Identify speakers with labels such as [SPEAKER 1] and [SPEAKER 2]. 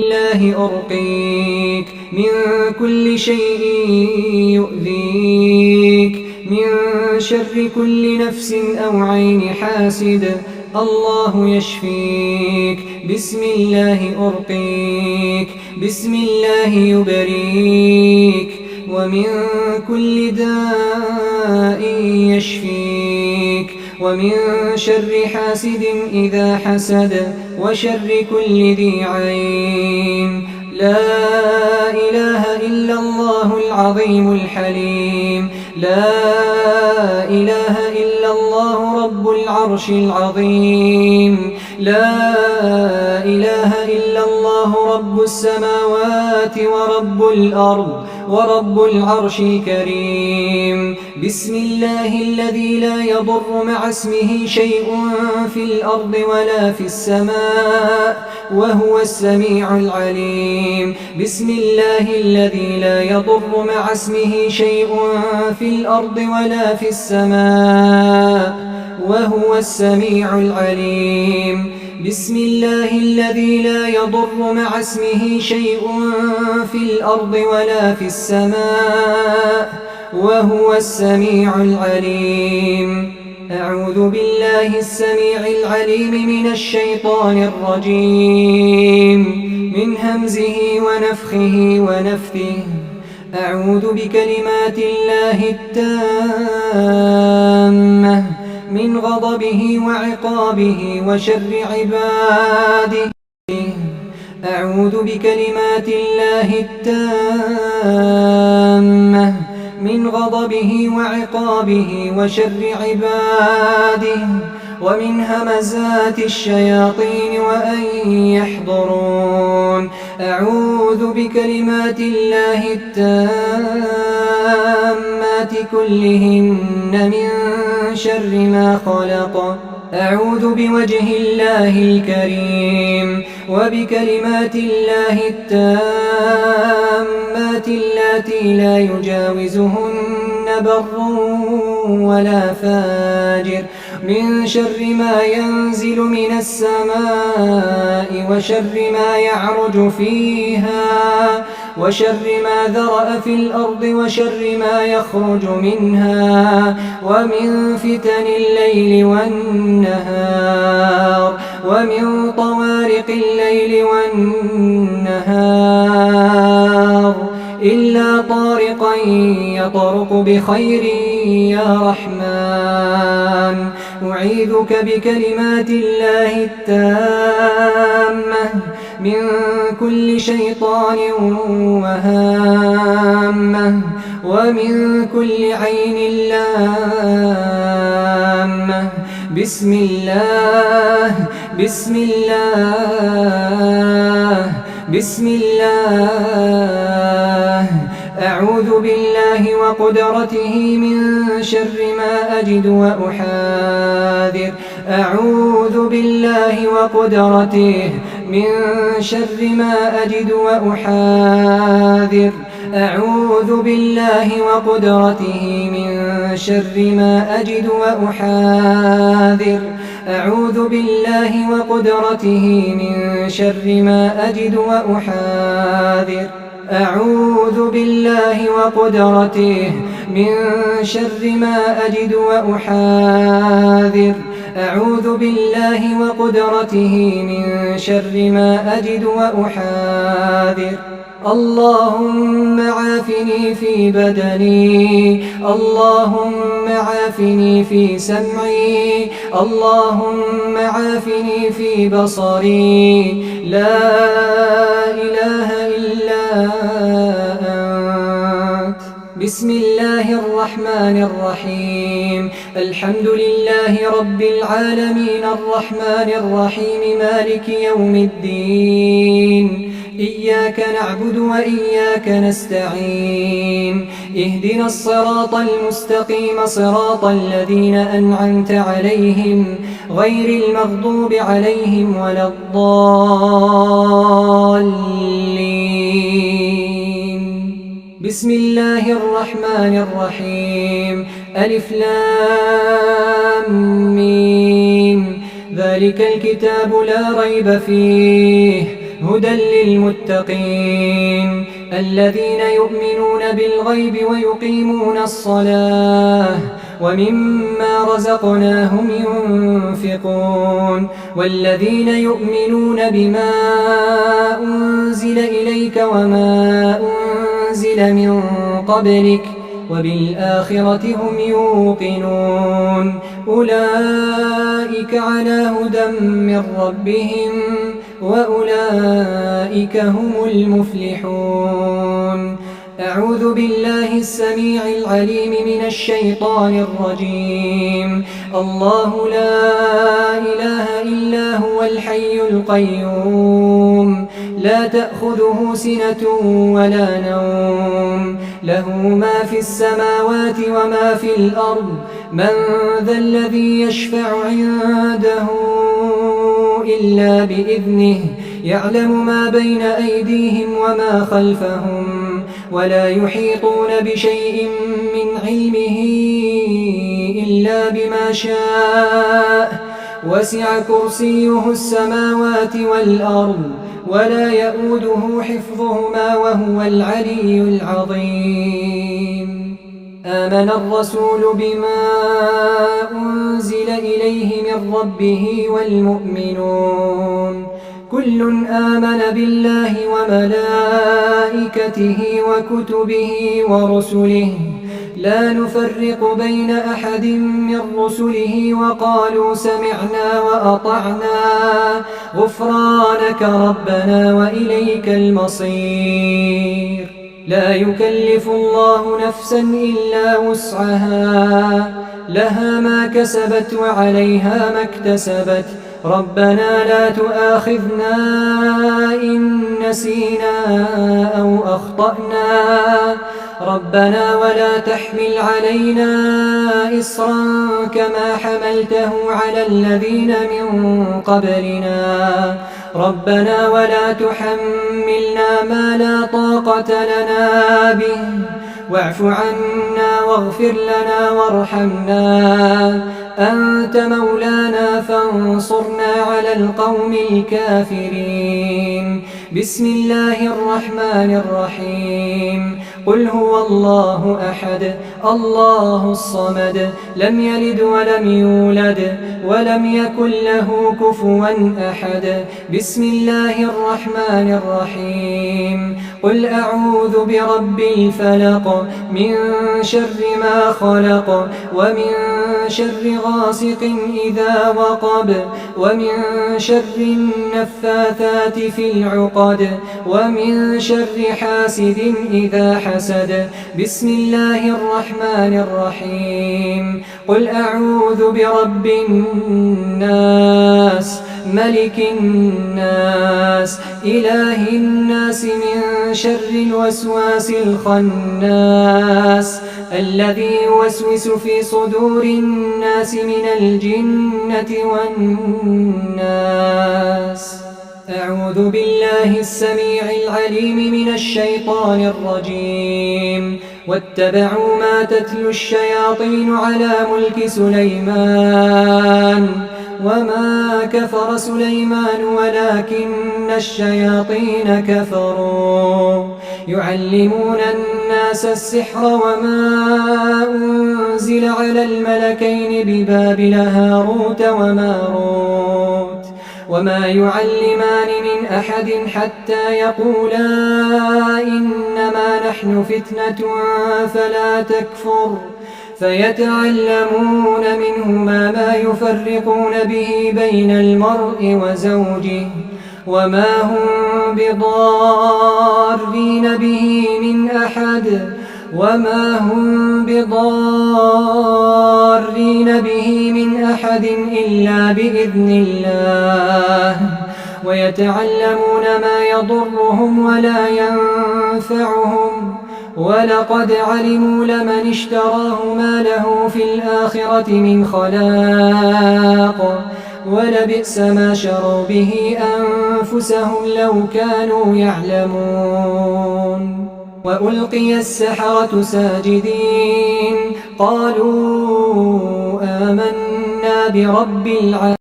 [SPEAKER 1] الله أرقيك من كل شيء يؤذيك، من شر كل نفس أو عين حاسد. الله يشفيك، بسم الله أرقيك، بسم الله يبريك، ومن كل داء يشفيك، ومن شر حاسد إذا حسد، وشر كل ذي عين. لا إله إلا الله العظيم الحليم، لا إله إلا الله رب العرش العظيم، لا إله إلا الله رب السماوات ورب الأرض ورب العرش الكريم. بسم الله الذي لا يضر مع اسمه شيء في الأرض ولا في السماء وهو السميع العليم. بسم الله الذي لا يضر مع اسمه شيء في الأرض ولا في السماء وهو السميع العليم. بسم الله الذي لا يضر مع اسمه شيء في الأرض ولا في السماء وهو السميع العليم. أعوذ بالله السميع العليم من الشيطان الرجيم، من همزه ونفخه ونفثه. أعوذ بكلمات الله التامة من غضبه وعقابه وشر عباده. أعوذ بكلمات الله التامة من غضبه وعقابه وشر عباده، ومن همزات الشياطين وأن يحضرون. أعوذ بكلمات الله التامات كلهن من شر ما خلق. أعوذ بوجه الله الكريم وبكلمات الله التامات اللاتي لا يجاوزهن بر ولا فاجر، من شر ما ينزل من السماء وشر ما يعرج فيها وشر ما ذرأ في الأرض وشر ما يخرج منها، ومن فتن الليل والنهار، ومن طوارق الليل والنهار، إلا طارقا يطرق بخير يا رحمن. أعيذك بكلمات الله التامة من كل شيطان وهامة، ومن كل عين لامة. بسم الله بسم الله بسم الله. أعوذ بالله وقدرته من شر ما أجد وأحاذر. أعوذ بالله وقدرته من شر ما أجد وأحاذر. أعوذ بالله وقدرته من شر ما أجد وأحاذر. أعوذ بالله وقدرته من شر ما أجد وأحاذر. أعوذ بالله وقدرته من شر ما أجد وأحاذر. أعوذ بالله وقدرته من شر ما أجد وأحاذر. اللهم عافني في بدني، اللهم عافني في سمعي، اللهم عافني في بصري. لا إله إلا أنت. بسم الله الرحمن الرحيم. الحمد لله رب العالمين الرحمن الرحيم مالك يوم الدين. إياك نعبد وإياك نستعين. اهدنا الصراط المستقيم صراط الذين أنعمت عليهم غير المغضوب عليهم ولا الضالين. بسم الله الرحمن الرحيم. ألف لام ميم. ذلك الكتاب لا ريب فيه هدى للمتقين الذين يؤمنون بالغيب ويقيمون الصلاة ومما رزقناهم ينفقون والذين يؤمنون بما أنزل إليك وما أنزل من قبلك وبالآخرة هم يوقنون أولئك على هدى من ربهم وأولئك هم المفلحون. أعوذ بالله السميع العليم من الشيطان الرجيم. الله لا إله إلا هو الحي القيوم لا تأخذه سنة ولا نوم له ما في السماوات وما في الأرض من ذا الذي يشفع عنده إلا بإذنه يعلم ما بين أيديهم وما خلفهم ولا يحيطون بشيء من علمه إلا بما شاء وسع كرسيه السماوات والأرض ولا يؤوده حفظهما وهو العلي العظيم. آمن الرسول بما أنزل إليه من ربه والمؤمنون كل آمن بالله وملائكته وكتبه ورسله لا نفرق بين أحد من رسله وقالوا سمعنا وأطعنا غفرانك ربنا وإليك المصير. لا يكلف الله نفسا إلا وسعها لها ما كسبت وعليها ما اكتسبت ربنا لا تؤاخذنا إن نسينا أو أخطأنا ربنا ولا تحمل علينا إصرا كما حملته على الذين من قبلنا ربنا ولا تحملنا ما لا طاقة لنا به واعف عنا واغفر لنا وارحمنا أنت مولانا فانصرنا على القوم الكافرين. بسم الله الرحمن الرحيم. قل هو الله أحد الله الصمد لم يلد ولم يولد ولم يكن له كفوا أحد. بسم الله الرحمن الرحيم. قل أعوذ برب الفلق من شر ما خلق ومن شر غاسق إذا وقب ومن شر النفاثات في العقد ومن شر حاسد إذا حسد. بسم الله الرحمن الرحيم. قل أعوذ برب الناس ملك الناس إله الناس من شر الوسواس الخناس الذي يوسوس في صدور الناس من الجنة والناس. أعوذ بالله السميع العليم من الشيطان الرجيم. واتبعوا ما تتلو الشياطين على ملك سليمان وما كفر سليمان ولكن الشياطين كفروا يعلمون الناس السحر وما أنزل على الملكين ببابل هاروت وماروت وما يعلمان من أحد حتى يقولا إنما نحن فتنة فلا تكفر فيتعلمون منهما ما يفرقون به بين المرء وزوجه وما هم بضارين به من أحد إلا بإذن الله ويتعلمون ما يضرهم ولا ينفعهم ولقد علموا لمن اشتراه ما له في الآخرة من خلاق ولبئس ما شروا به أنفسهم لو كانوا يعلمون. وألقي السحرة ساجدين قالوا آمنا برب العالمين.